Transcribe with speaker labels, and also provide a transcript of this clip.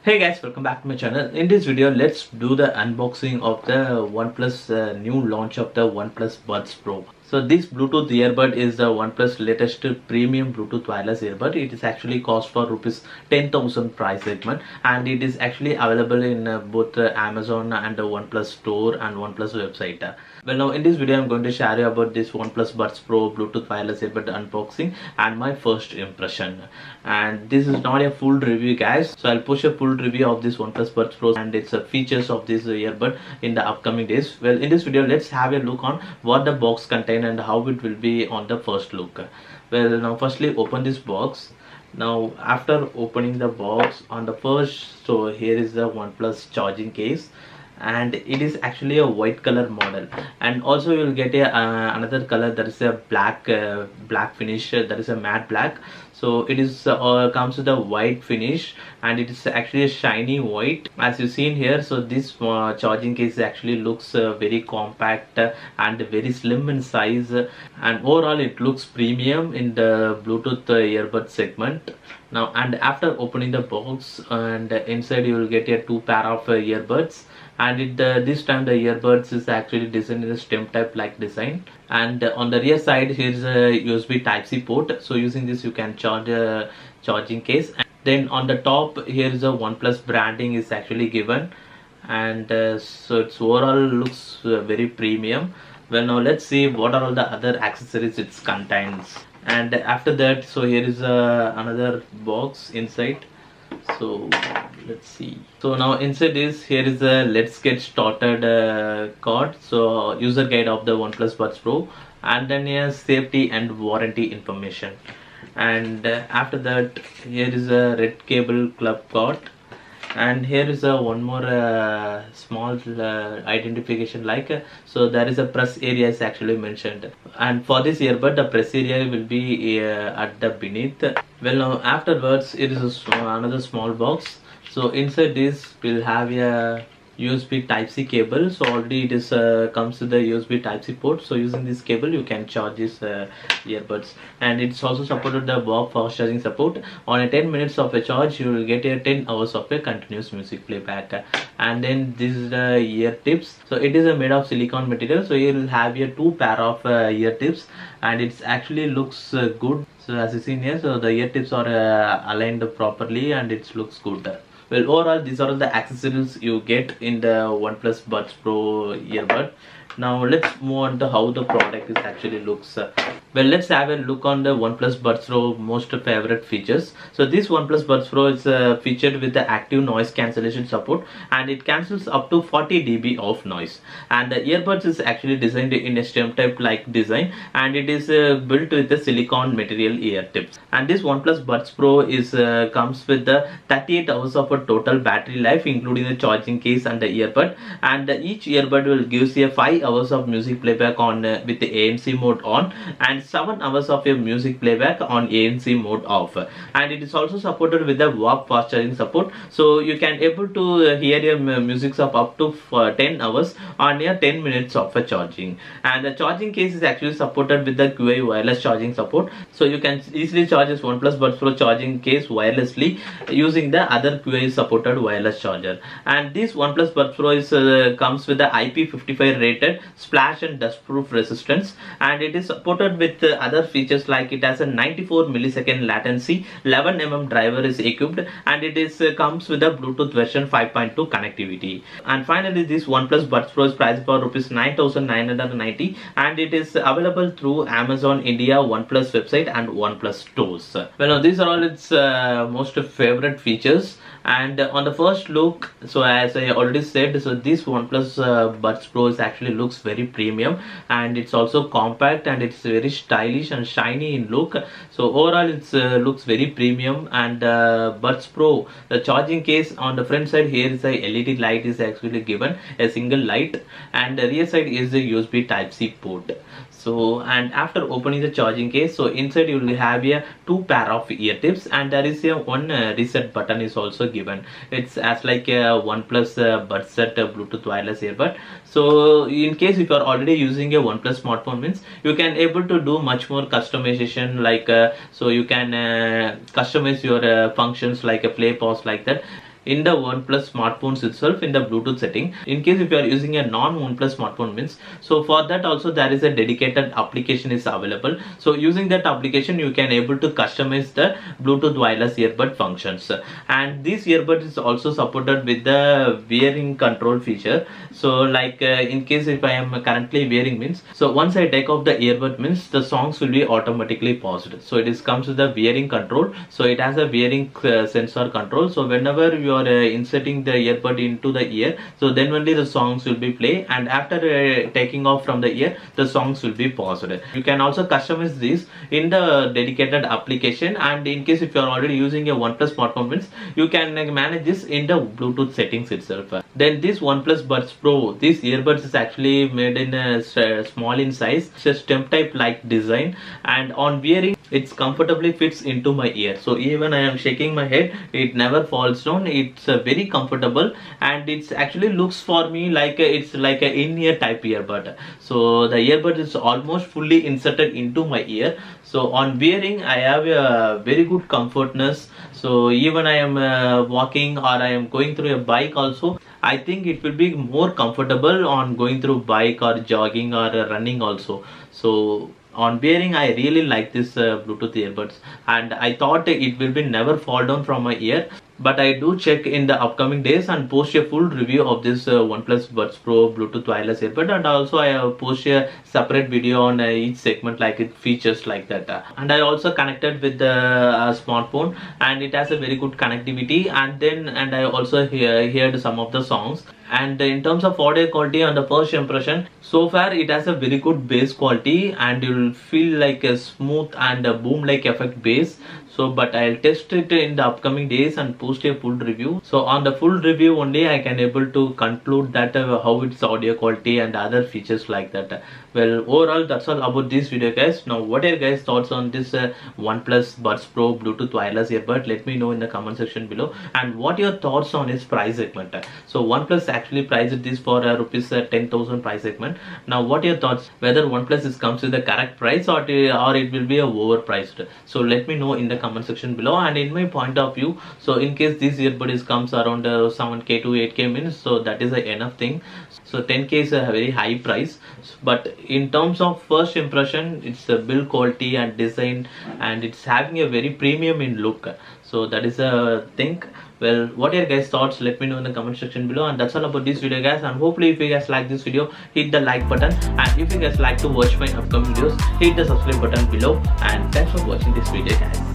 Speaker 1: Hey guys, welcome back to my channel. In this video, let's do the unboxing of the OnePlus new launch of the OnePlus Buds Pro. So this Bluetooth earbud is the OnePlus latest premium Bluetooth wireless earbud. It is actually cost for rupees 10,000 price segment, and it is actually available in both Amazon and the OnePlus store and OnePlus website. Well, now in this video, I'm going to share you about this OnePlus Buds Pro Bluetooth wireless earbud unboxing and my first impression. And this is not a full review, guys. So I'll push a full review of this OnePlus Buds Pro and its features of this earbud in the upcoming days. Well, in this video, let's have a look on what the box contains and how it will be on the first look. Well, now firstly open this box. Now after opening the box, on the first, so here is the OnePlus charging case, and it is actually a white color model, and also you will get a another color, that is a black finish, that is a matte black. So it is comes with a white finish, and it is actually a shiny white as you seen here. So this charging case actually looks very compact and very slim in size, and overall it looks premium in the Bluetooth earbud segment. Now, and after opening the box, and inside you will get a two pair of earbuds, and this time the earbuds is actually designed in a stem type like design. And on the rear side, here is a USB Type-C port, so using this you can charge a charging case. And then on the top, here is a OnePlus branding is actually given, and so its overall looks very premium. Well, now let's see what are all the other accessories it contains. And after that, so here is another box inside. So let's see. So now inside this, here is a let's get started card, so user guide of the OnePlus Buds Pro, and then here safety and warranty information. And after that, here is a red cable club card, and here is a one more small identification, like so there is a press area is actually mentioned, and for this earbud the press area will be at the beneath. Well, now afterwards, it is another small box. So inside this we'll have a USB Type-C cable. So already it is comes with the USB Type-C port, so using this cable you can charge this earbuds. And it's also supported the warp fast charging support. On a 10 minutes of a charge, you will get a 10 hours of a continuous music playback. And then this is the ear tips. So it is made of silicone material, so you will have a two pair of ear tips, and it actually looks good. So as you see here, so the ear tips are aligned properly, and it looks good. Well, overall these are all the accessories you get in the OnePlus Buds Pro earbud. Now let's move on to how the product is actually looks. Well, let's have a look on the OnePlus Buds Pro most favorite features. So this OnePlus Buds Pro is featured with the active noise cancellation support, and it cancels up to 40 dB of noise. And the earbuds is actually designed in a stem type like design, and it is built with the silicone material ear tips. And this OnePlus Buds Pro is comes with the 38 hours of a total battery life, including the charging case and the earbud. And each earbud will gives you 5 hours of music playback on with the ANC mode on, and 7 hours of your music playback on ANC mode off. And it is also supported with the warp fast charging support, so you can able to hear your music of up to 10 hours on your 10 minutes of a charging. And the charging case is actually supported with the QI wireless charging support, so you can easily charge this OnePlus Buds Pro charging case wirelessly using the other QI supported wireless charger. And this OnePlus Buds Pro is comes with the IP55 rated splash and dust proof resistance, and it is supported with other features like it has a 94 millisecond latency, 11 driver is equipped, and it is comes with a Bluetooth version 5.2 connectivity. And finally, this OnePlus Buds Pro is priced for rupees 9,990, and it is available through Amazon India, OnePlus website and OnePlus stores. Well, now these are all its most favorite features. And on the first look, so as I already said, so this OnePlus Buds Pro is actually looks very premium, and it's also compact, and it's very stylish and shiny in look. So overall it's looks very premium. And Buds Pro, the charging case on the front side, here is a LED light is actually given, a single light, and the rear side is a USB Type-C port. So, and after opening the charging case, so inside you will have a two pair of ear tips, and there is a one reset button is also given. It's as like a OnePlus Buds Set Bluetooth wireless earbud. So in case if you are already using a OnePlus smartphone, means you can able to do much more customization, like so you can customize your functions like a play, pause, like that. in the OnePlus smartphones itself in the Bluetooth setting. In case if you are using a non-OnePlus smartphone means, so for that also there is a dedicated application is available. So using that application you can able to customize the Bluetooth wireless earbud functions, and this earbud is also supported with the wearing control feature. So like in case if I am currently wearing means, so once I take off the earbud means the songs will be automatically paused. So it is comes with the wearing control. So it has a wearing sensor control. So whenever you are inserting the earbud into the ear, so then only the songs will be play, and after taking off from the ear the songs will be paused. You can also customize this in the dedicated application, and in case if you are already using a OnePlus smartphone means, you can manage this in the Bluetooth settings itself. Then this OnePlus Buds Pro, this earbuds is actually made in a small in size. It's a stem type like design, and on wearing it comfortably fits into my ear. So even I am shaking my head, it never falls down. It's very comfortable, and it's actually looks for me like it's like a in-ear type earbud. So the earbud is almost fully inserted into my ear. So on wearing I have a very good comfortness. So even I am walking or I am going through a bike also, I think it will be more comfortable on going through bike or jogging or running also. So on wearing I really like this Bluetooth earbuds, and I thought it will be never fall down from my ear, but I do check in the upcoming days and post a full review of this OnePlus Buds Pro Bluetooth wireless earbud, and also I post a separate video on each segment like it features like that. And I also connected with the smartphone, and it has a very good connectivity, and I also heard some of the songs. And in terms of audio quality on the first impression, so far it has a very good bass quality, and you'll feel like a smooth and a boom like effect bass. So but I'll test it in the upcoming days and post a full review. So on the full review only I can able to conclude that how its audio quality and other features like that. Well, overall that's all about this video guys. Now what are your guys thoughts on this OnePlus Buds Pro Bluetooth wireless earbud? Let me know in the comment section below. And what your thoughts on its price segment? So OnePlus actually priced this for rupees 10,000 price segment. Now what are your thoughts, whether OnePlus is comes with the correct price or it will be overpriced? So let me know in the comment section below. And in my point of view, so in case this earbud is comes around 7k to 8k minutes, so that is a enough thing. So 10k is a very high price, but in terms of first impression, it's the build quality and design, and it's having a very premium in look. So that is a thing. Well, what are your guys thoughts? Let me know in the comment section below. And that's all about this video guys, and hopefully if you guys like this video, hit the like button, and if you guys like to watch my upcoming videos, hit the subscribe button below. And thanks for watching this video guys.